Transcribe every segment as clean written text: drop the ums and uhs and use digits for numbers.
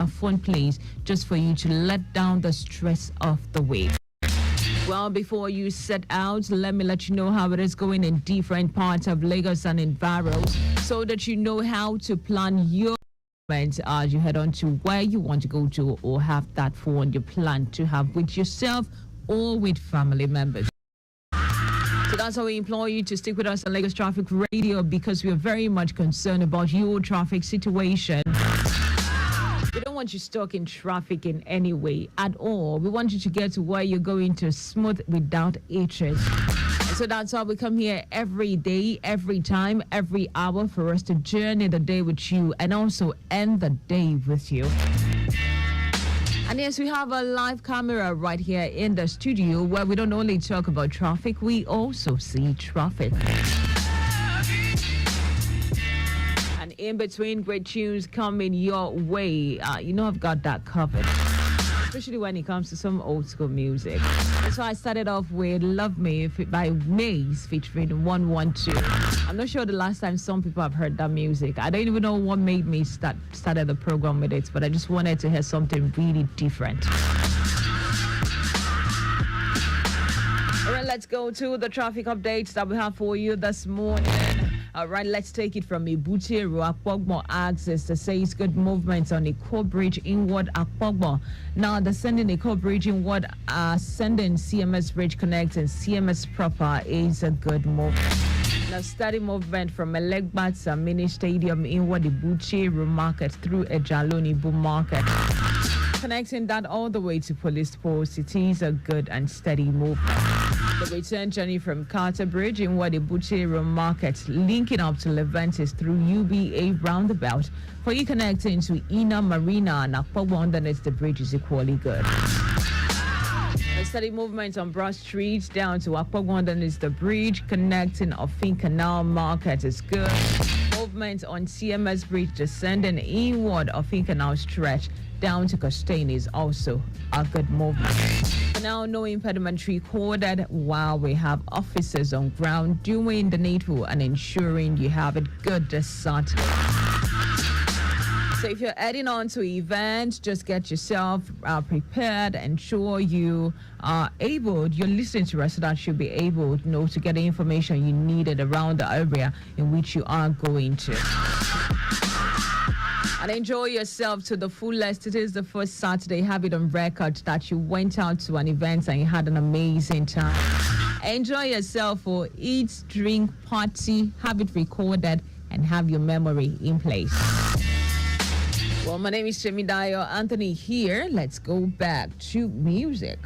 a fun place just for you to let down the stress of the week. Well, before you set out, let me let you know how it is going in different parts of Lagos and environs so that you know how to plan your movement as you head on to where you want to go to or have that fun you plan to have with yourself or with family members. So that's how we implore you to stick with us on Lagos Traffic Radio because we are very much concerned about your traffic situation. We don't want you stuck in traffic in any way at all. We want you to get to where you're going to smooth without hitches. And so that's why we come here every day, every time, every hour for us to journey the day with you and also end the day with you. And yes, we have a live camera right here in the studio where we don't only talk about traffic, we also see traffic. And in between, great tunes coming your way. I've got that covered, especially when it comes to some old school music. That's why I started off with Love Me by Maze featuring 112. I'm not sure the last time some people have heard that music. I don't even know what made me started the program with it, but I just wanted to hear something really different. All right, let's go to the traffic updates that we have for you this morning. All right, let's take it from Ibutiru. Akpogbo access to say it's good movements on the Core Bridge inward Akpogbo. Now, the sending the Core Bridge inward, sending CMS Bridge Connect and CMS proper is a good move. Now, steady movement from Elegbatsa Mini Stadium inward Ibutiru Market through Ejaloni Boom Market. Connecting that all the way to Police Post, it is a good and steady movement. The return journey from Carter Bridge in Wadibutiru Market, linking up to Leventis through UBA roundabout. For you connecting to Ina Marina and Akpogbo underneath the bridge is equally good. A steady movement on Broad Street down to Akpogbo underneath the bridge, connecting Offin Canal Market is good. Movement on CMS Bridge descending inward Offin Canal stretch down to Costain is also a good movement. For now, no impediment recorded while we have officers on ground doing the needful and ensuring you have it good this Saturday. So if you're heading on to events, just get yourself prepared. Ensure you are able, you're listening to us so that you'll be able to get the information you needed around the area in which you are going to. And enjoy yourself to the fullest. It is the first Saturday, have it on record that you went out to an event and you had an amazing time. Enjoy yourself or eat, drink, party, have it recorded, and have your memory in place. Well, my name is Dayo Anthony here. Let's go back to music.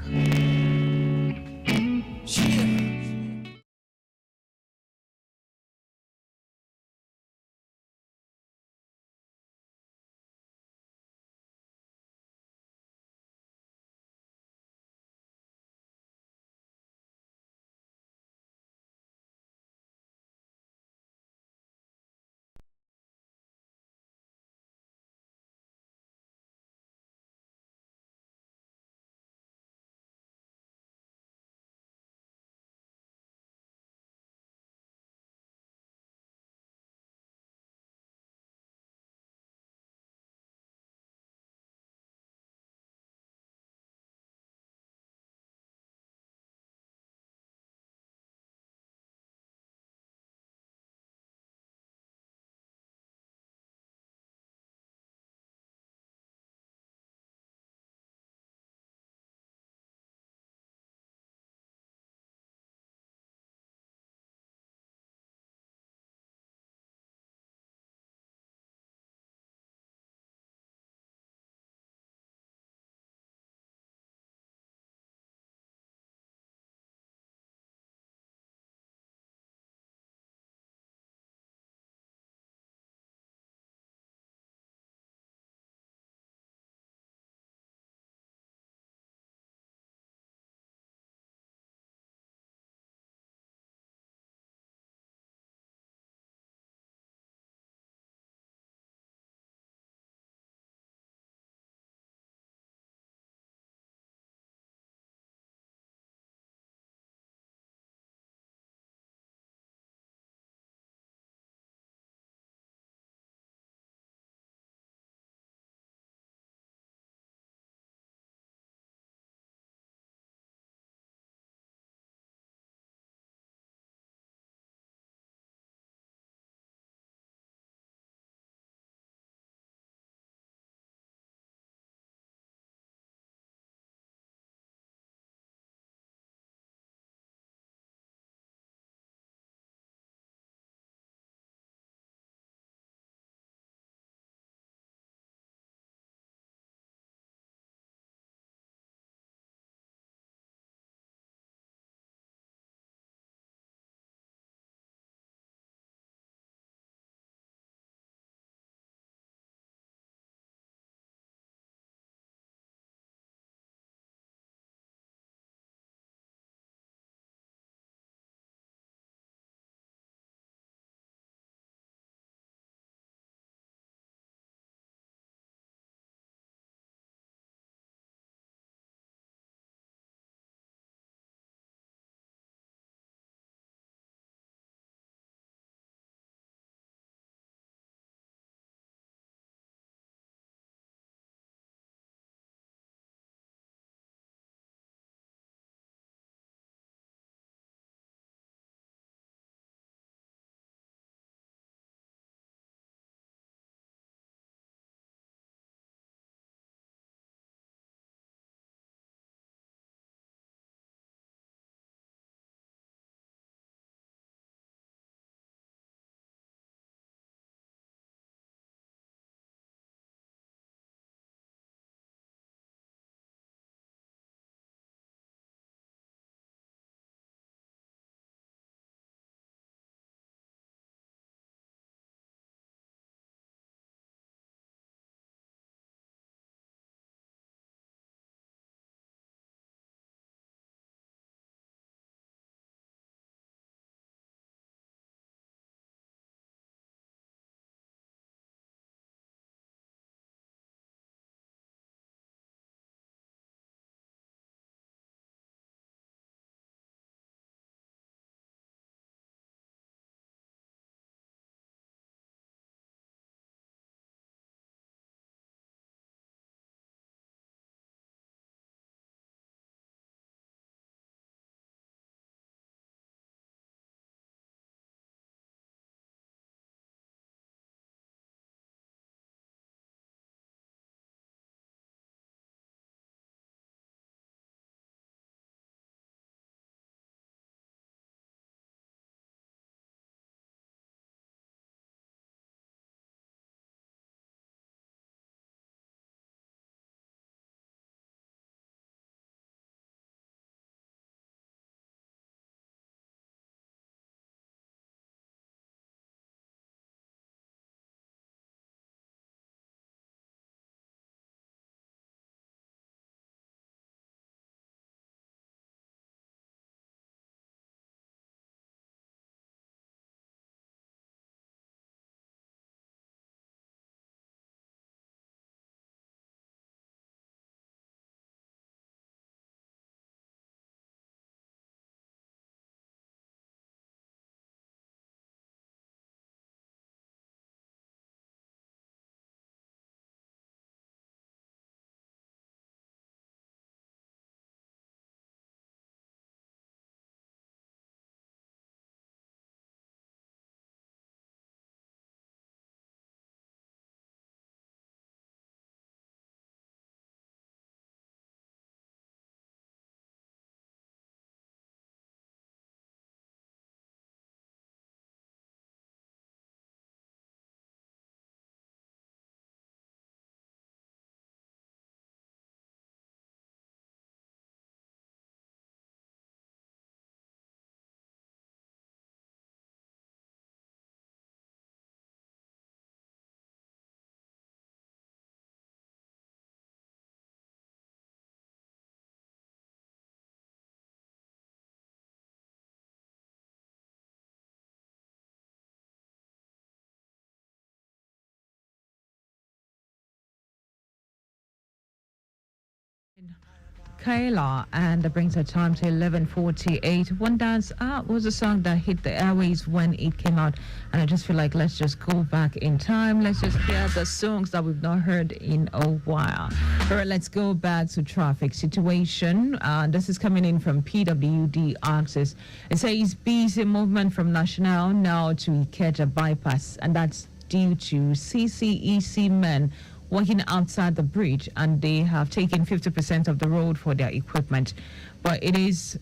Kayla, and that brings our time to 11:48. One Dance was a song that hit the airways when it came out, and I just feel like let's just go back in time. Let's just hear the songs that we've not heard in a while. All right, let's go back to traffic situation. This is coming in from PWD Access. It says busy movement from National now to Ikeja bypass, and that's due to CCEC men working outside the bridge, and they have taken 50% of the road for their equipment. But it is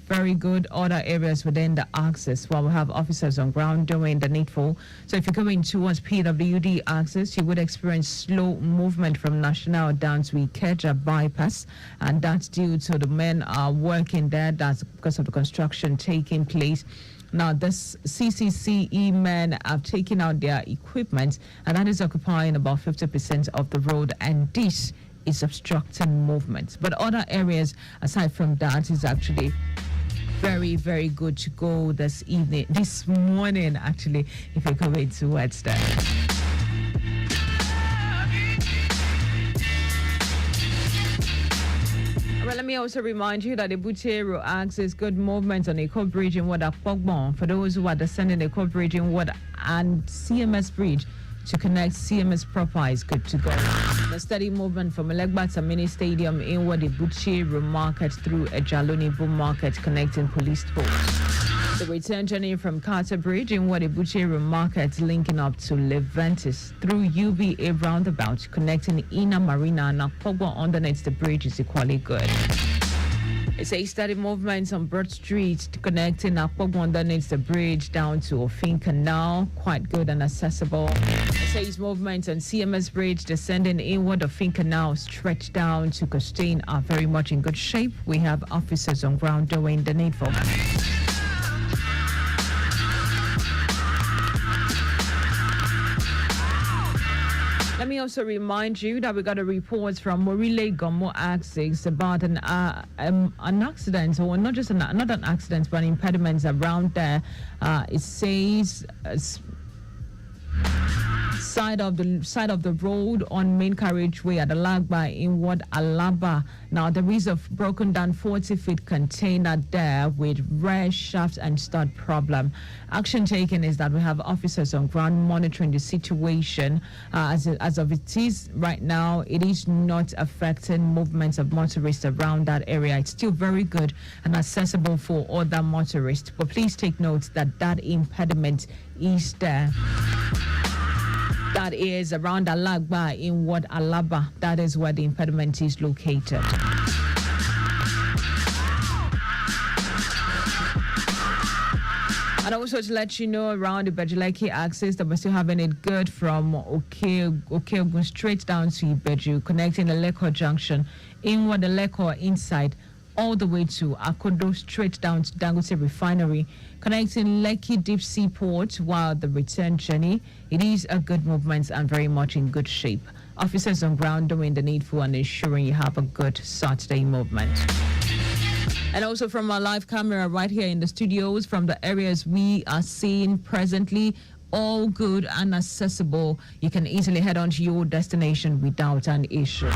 very good other areas within the access while we have officers on ground doing the needful. So if you're going towards PWD access, you would experience slow movement from National down to Ikeja bypass, and that's due to the men are working there. That's because of the construction taking place. Now, this CCCE men have taken out their equipment, and that is occupying about 50% of the road, and this is obstructing movement. But other areas, aside from that, is actually very, very good to go this morning, actually, if you're coming towards that. Well, let me also remind you that the Butero access good movement on the Eco Bridge in Wada Pogbon. For those who are descending the Eco Bridge in Wada and CMS Bridge to connect CMS proper is good to go. The steady movement from Elegba to Mini Stadium in Wada Butero Market through Ejaloni Boom Market connecting police posts. The return journey from Carter Bridge in Wada Butero Market linking up to Leventis through UBA roundabout connecting Ina Marina and Akpogbo underneath the bridge is equally good. It's a steady movement on Broad Street connecting Akpogbo underneath the bridge down to Ofin Canal, quite good and accessible. It says movement on CMS Bridge descending inward Ofin Canal stretched down to Costain are very much in good shape. We have officers on ground doing the needful. Let me also remind you that we got a report from Morile Gomo Axis about an accident, or not just not an accident, but impediments around there. It says side of the road on main carriageway at the Lagba in Ward Alaba. Now there is a broken down 40-feet container there with rear shaft and stud problem. Action taken is that we have officers on ground monitoring the situation. As of it is right now, it is not affecting movements of motorists around that area. It's still very good and accessible for other motorists. But please take note that that impediment is there. That is around Alagba in Ward Alaba. That is where the impediment is located. And also to let you know around the Bejuleki axis that we're still having it good from Okeogun straight down to Ibeju, connecting the Lekko junction inward the Lekko inside all the way to Akodo, straight down to Dangote Refinery, connecting Lekki Deep Sea Port. While the return journey, it is a good movement and very much in good shape. Officers on ground doing the needful and ensuring you have a good Saturday movement. And also from our live camera right here in the studios, from the areas we are seeing presently, all good and accessible. You can easily head on to your destination without an issue.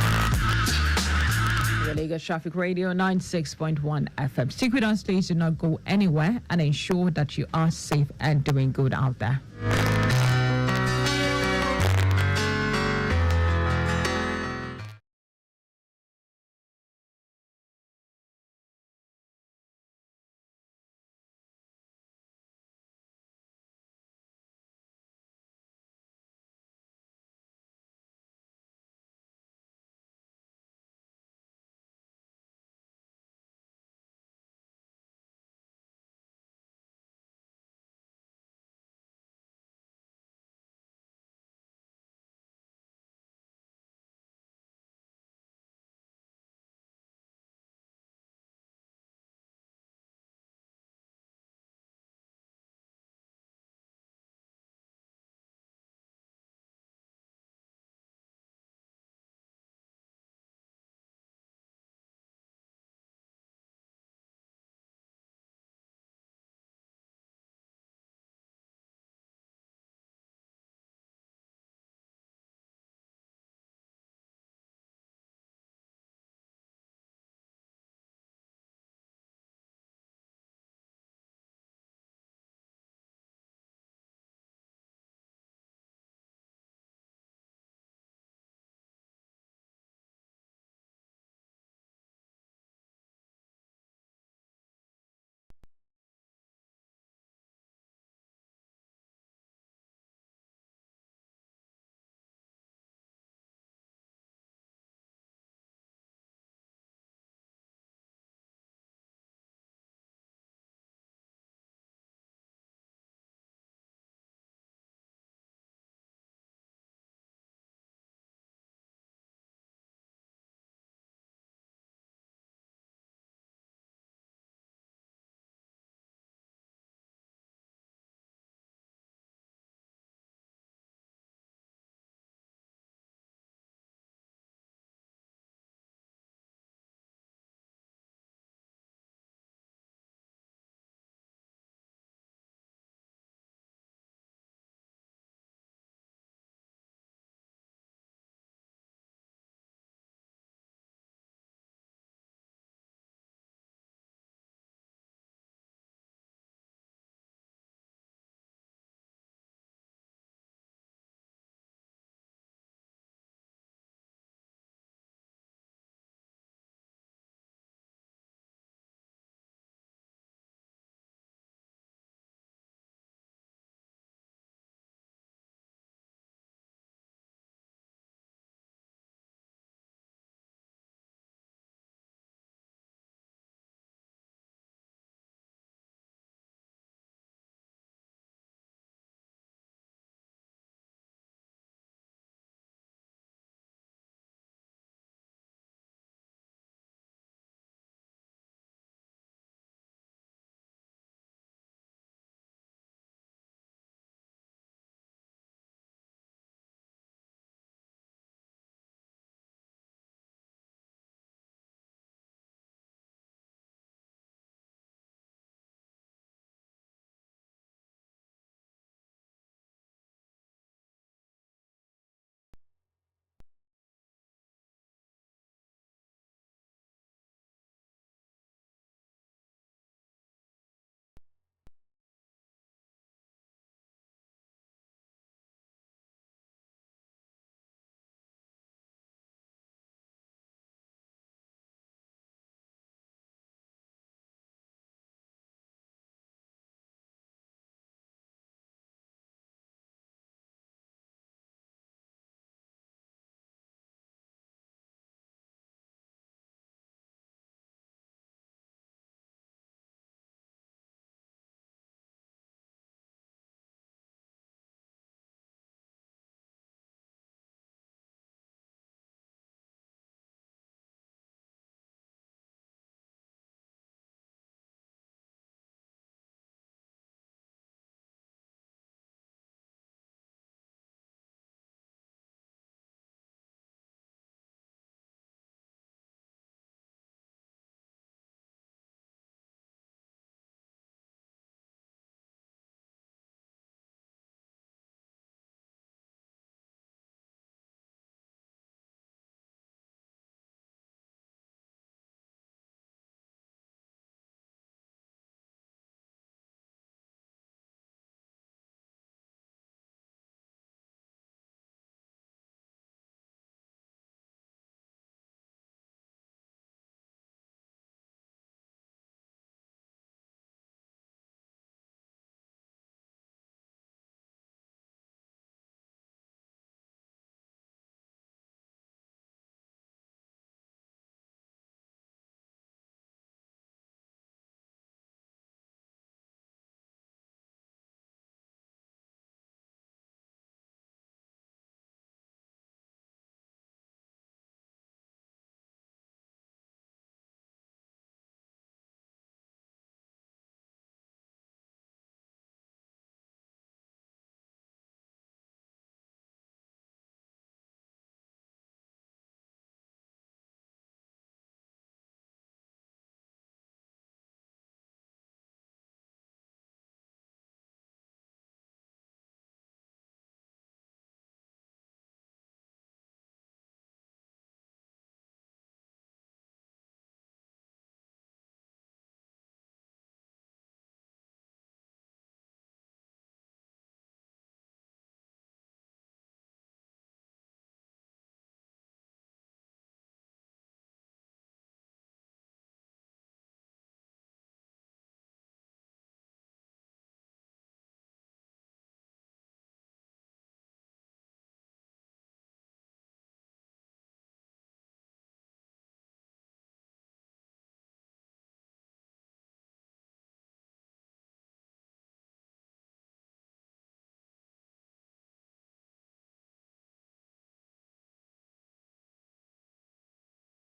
Lagos Traffic Radio 96.1 FM. Stick with us, please. Do not go anywhere and ensure that you are safe and doing good out there.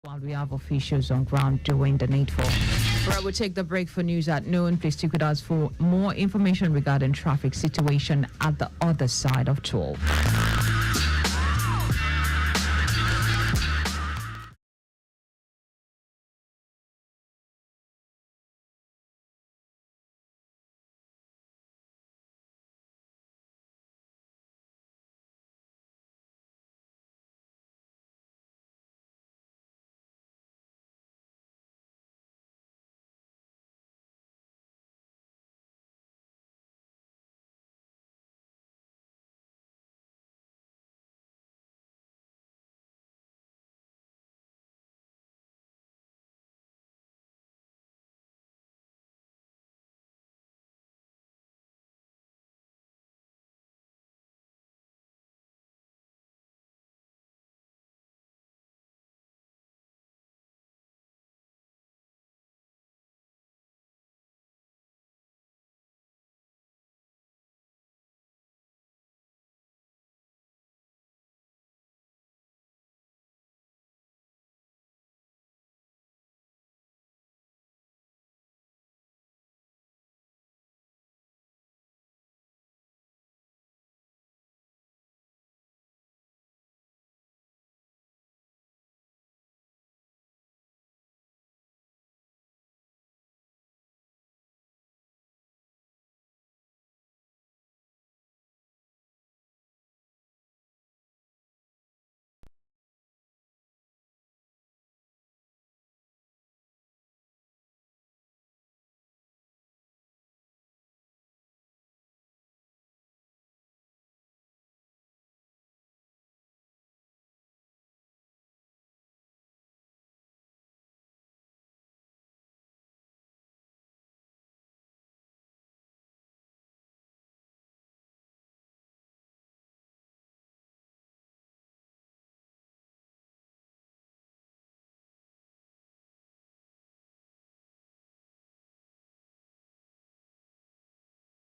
while we have officials on ground doing the needful. Right, we'll take the break for news at noon. Please stick with us for more information regarding traffic situation at the other side of 12.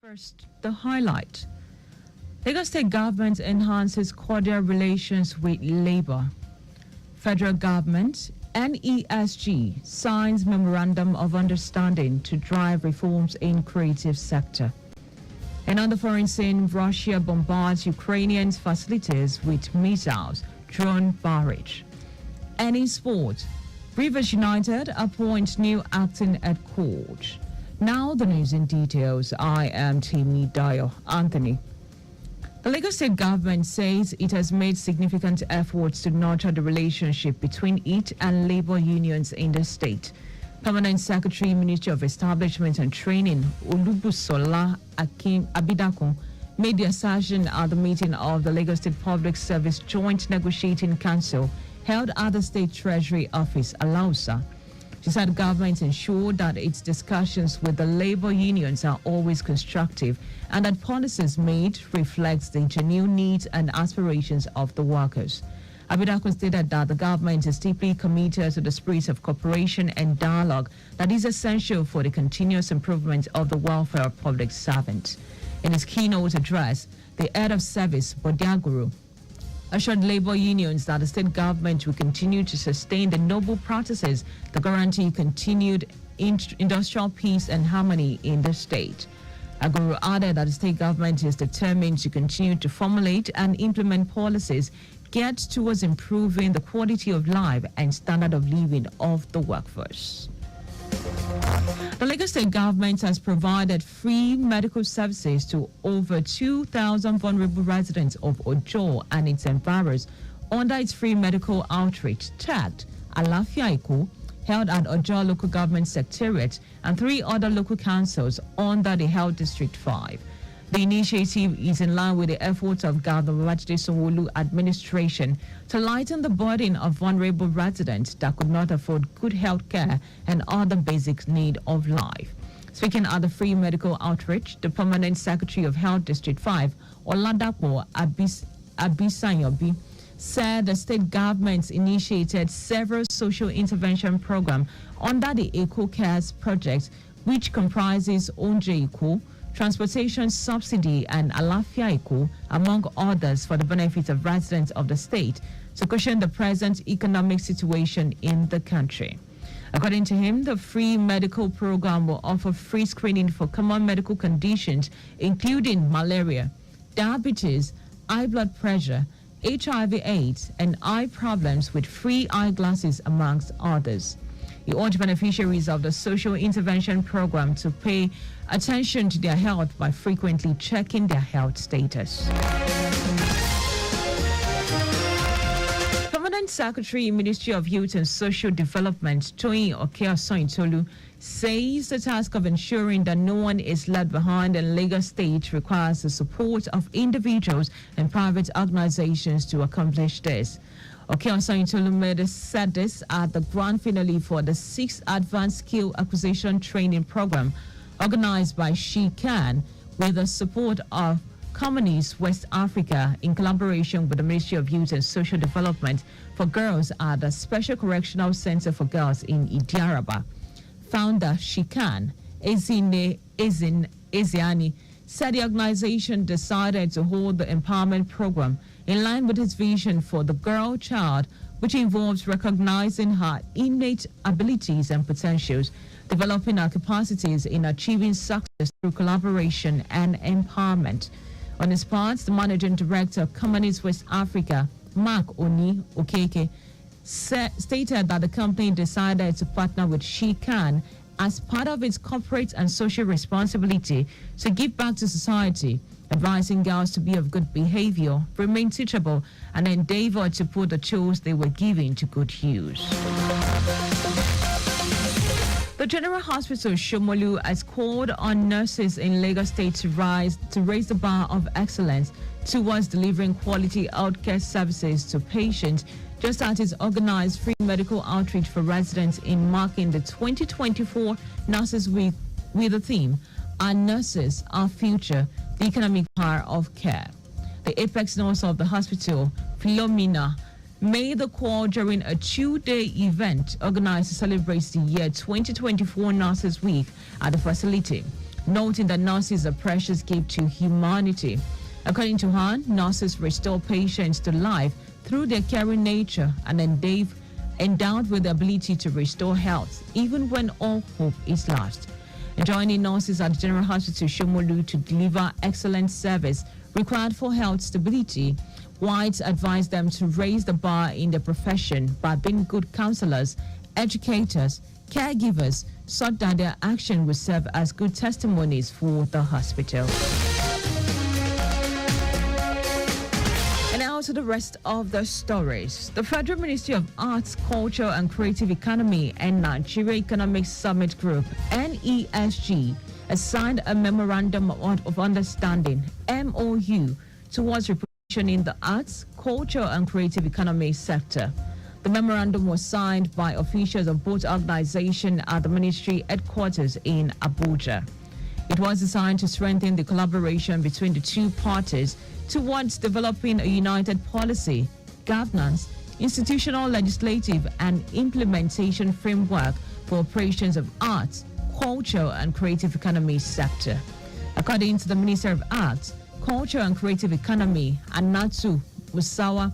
First, the highlight. Lagos State government enhances cordial relations with Labour. Federal government, NESG, signs memorandum of understanding to drive reforms in creative sector. And on the foreign scene, Russia bombards Ukrainian facilities with missiles, drone barrage. And in sport, Rivers United appoint new acting head coach. Now the news in details. I am Dayo Anthony. The Lagos State government says it has made significant efforts to nurture the relationship between it and labor unions in the state. Permanent Secretary, Ministry of Establishment and Training, Olubusola Akim Abidakun, made the assertion at the meeting of the Lagos State Public Service Joint Negotiating Council held at the State Treasury Office, Alausa. She said government ensured that its discussions with the labor unions are always constructive and that policies made reflect the genuine needs and aspirations of the workers. Abidakun stated that the government is deeply committed to the spirit of cooperation and dialogue that is essential for the continuous improvement of the welfare of public servants. In his keynote address, the head of service, Bodiaguru, assured labor unions that the state government will continue to sustain the noble practices that guarantee continued industrial peace and harmony in the state. Aguru added that the state government is determined to continue to formulate and implement policies geared towards improving the quality of life and standard of living of the workforce. The Lagos State government has provided free medical services to over 2,000 vulnerable residents of Ojo and its environs under its free medical outreach tagged Alafia Eko, held at Ojo Local Government Secretariat and 3 other local councils under the Health District 5. The initiative is in line with the efforts of Governor Babajide Sanwo-Olu administration to lighten the burden of vulnerable residents that could not afford good health care and other basic needs of life. Speaking at the free medical outreach, the Permanent Secretary of Health District 5, Oladapo Abisanyobi, said the state government initiated several social intervention programs under the Eco Cares project, which comprises Onje Eco, transportation subsidy, and Alafia Eco, among others, for the benefit of residents of the state to cushion the present economic situation in the country. According to him, the free medical program will offer free screening for common medical conditions, including malaria, diabetes, high blood pressure, HIV/AIDS, and eye problems, with free eyeglasses, amongst others. He urged beneficiaries of the social intervention program to pay attention to their health by frequently checking their health status. Permanent Secretary, Ministry of Youth and Social Development, Toyin Okeasointolu, says the task of ensuring that no one is left behind in Lagos State requires the support of individuals and private organizations to accomplish this. Okeasointolu said this at the grand finale for the 6th Advanced Skill Acquisition Training Program organized by She Can with the support of Communities West Africa in collaboration with the Ministry of Youth and Social Development for girls at the Special Correctional Center for Girls in Idiaraba. Founder Shikan Eziani said the organization decided to hold the empowerment program in line with its vision for the girl child, which involves recognizing her innate abilities and potentials, developing her capacities in achieving success through collaboration and empowerment. On his part, the managing director of Communities West Africa, Mark Oni Okeke, stated that the company decided to partner with She Can as part of its corporate and social responsibility to give back to society, advising girls to be of good behavior, remain teachable, and endeavor to put the tools they were given to good use. The General Hospital Shomolu has called on nurses in Lagos State to raise the bar of excellence towards delivering quality healthcare services to patients, just as it's organized free medical outreach for residents in marking the 2024 Nurses Week with the theme, Our Nurses, Our Future, the Economic Power of Care. The apex nurse of the hospital, Philomena, made the call during a 2-day event organized to celebrate the year 2024 Nurses Week at the facility, noting that nurses are precious gift to humanity. According to her, nurses restore patients to life through their caring nature and endowed with the ability to restore health, even when all hope is lost. And joining nurses at the General Hospital Shomolu to deliver excellent service required for health stability, Whites advised them to raise the bar in their profession by being good counselors, educators, caregivers, so that their action will serve as good testimonies for the hospital. And now to the rest of the stories. The Federal Ministry of Arts, Culture and Creative Economy and Nigeria Economic Summit Group, NESG, has signed a Memorandum of Understanding, MOU, towards in the arts, culture and creative economy sector. The memorandum was signed by officials of both organizations at the ministry headquarters in Abuja. It was designed to strengthen the collaboration between the two parties towards developing a united policy, governance, institutional, legislative, and implementation framework for operations of arts, culture, and creative economy sector. According to the Minister of Arts, Culture and Creative Economy, Anatu Musawa,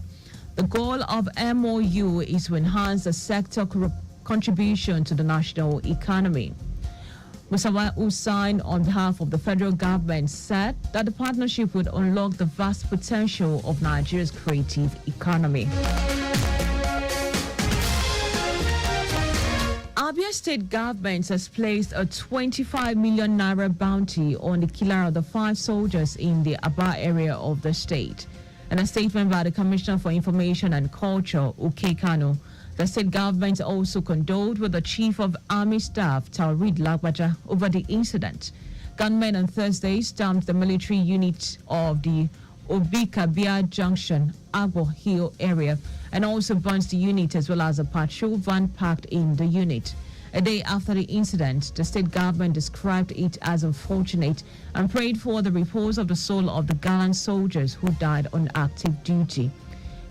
the goal of MOU is to enhance the sector contribution to the national economy. Musawa, who signed on behalf of the federal government, said that the partnership would unlock the vast potential of Nigeria's creative economy. Abia State government has placed a 25 million naira bounty on the killer of the 5 soldiers in the Aba area of the state. In a statement by the Commissioner for Information and Culture, Uke Kano, the state government also condoled with the Chief of Army Staff, Taurid Lagbaja, over the incident. Gunmen on Thursday stormed the military unit of the Obikabia Junction, Agbo Hill area, and also burnt the unit as well as a patrol van parked in the unit. A day after the incident, the state government described it as unfortunate and prayed for the repose of the soul of the gallant soldiers who died on active duty.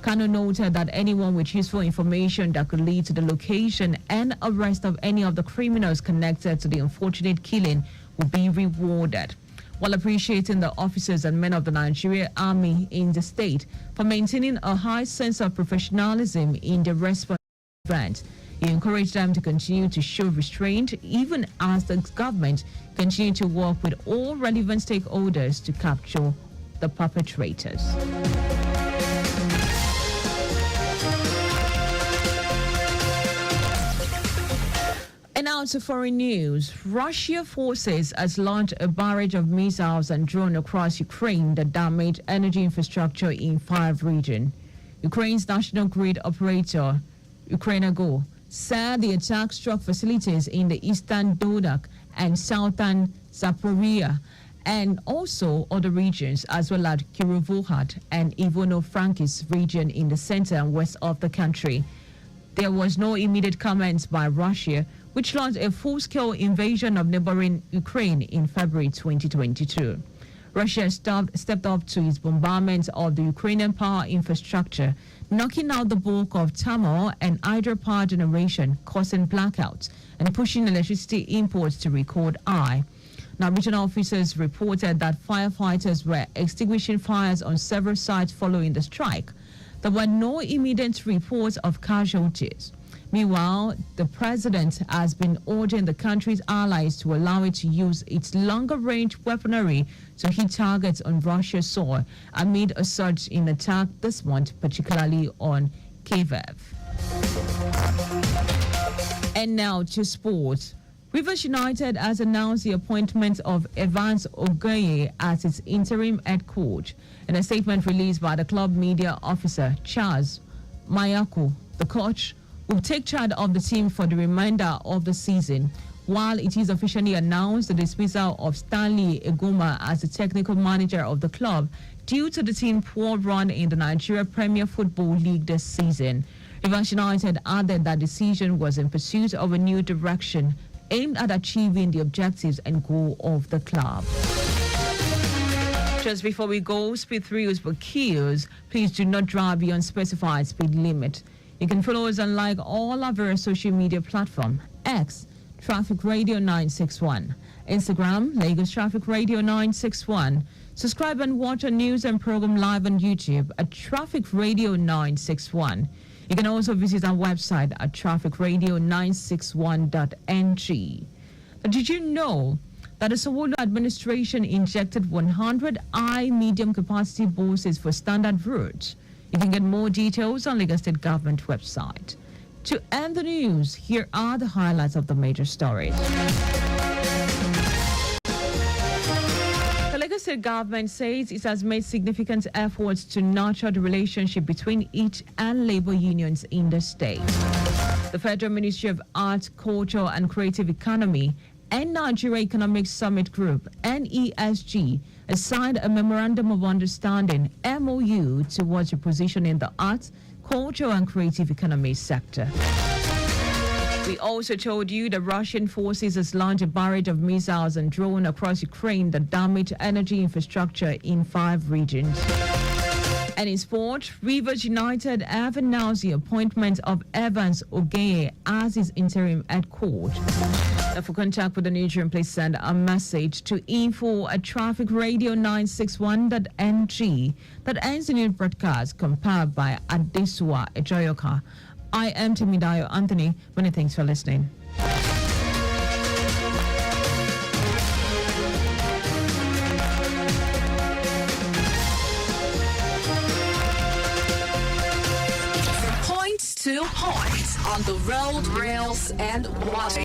Kano noted that anyone with useful information that could lead to the location and arrest of any of the criminals connected to the unfortunate killing will be rewarded. while appreciating the officers and men of the Nigerian Army in the state for maintaining a high sense of professionalism in the response to events. He encouraged them to continue to show restraint even as the government continued to work with all relevant stakeholders to capture the perpetrators. And now to foreign news. Russia forces has launched a barrage of missiles and drones across Ukraine that damage energy infrastructure in 5 regions. Ukraine's national grid operator, Ukrainago, said the attack struck facilities in the eastern Donetsk and southern Zaporizhia and also other regions as well as Kirovohrad and Ivano-Frankivsk region in the center and west of the country. There was no immediate comments by Russia, which launched a full-scale invasion of neighboring Ukraine in February 2022. Russia stepped up to its bombardment of the Ukrainian power infrastructure, knocking out the bulk of thermal and hydropower generation, causing blackouts and pushing electricity imports to record high. Now, regional officers reported that firefighters were extinguishing fires on several sites following the strike. There were no immediate reports of casualties. Meanwhile, the president has been urging the country's allies to allow it to use its longer-range weaponry to hit targets on Russia's soil amid a surge in attack this month, particularly on Kyiv. And now to sports. Rivers United has announced the appointment of Evans Ogoye as its interim head coach. In a statement released by the club media officer, Charles Mayaku, the coach will take charge of the team for the remainder of the season, while it is officially announced the dismissal of Stanley Egoma as the technical manager of the club due to the team's poor run in the Nigeria Premier Football League this season. Rivers United added that decision was in pursuit of a new direction aimed at achieving the objectives and goal of the club. Just before we go, speed thrills for kills. Please do not drive beyond specified speed limit. You can follow us on like all our various social media platforms. X, Traffic Radio 961. Instagram, Lagos Traffic Radio 961. Subscribe and watch our news and program live on YouTube at Traffic Radio 961. You can also visit our website at trafficradio961.ng. But did you know that the Sowolo administration injected 100 medium capacity buses for standard routes? You can get more details on Lagos State Government website. To end the news, here are the highlights of the major stories. The Lagos State Government says it has made significant efforts to nurture the relationship between it and labor unions in the state. The Federal Ministry of Arts, Culture and Creative Economy and Nigeria Economic Summit Group, NESG, has signed a Memorandum of Understanding, MOU, towards repositioning the arts, culture and creative economy sector. We also told you the Russian forces has launched a barrage of missiles and drones across Ukraine that damage energy infrastructure in 5 regions. And in sport, Rivers United have announced the appointment of Evans Ogoye as his interim head coach. Now, for contact with the newsroom, please send a message to info@trafficradio961.ng. That ends the news broadcast, compiled by Adesua Ejoyoka. I am Dayo Anthony. Many thanks for listening. Point to point on the road, rails, and water.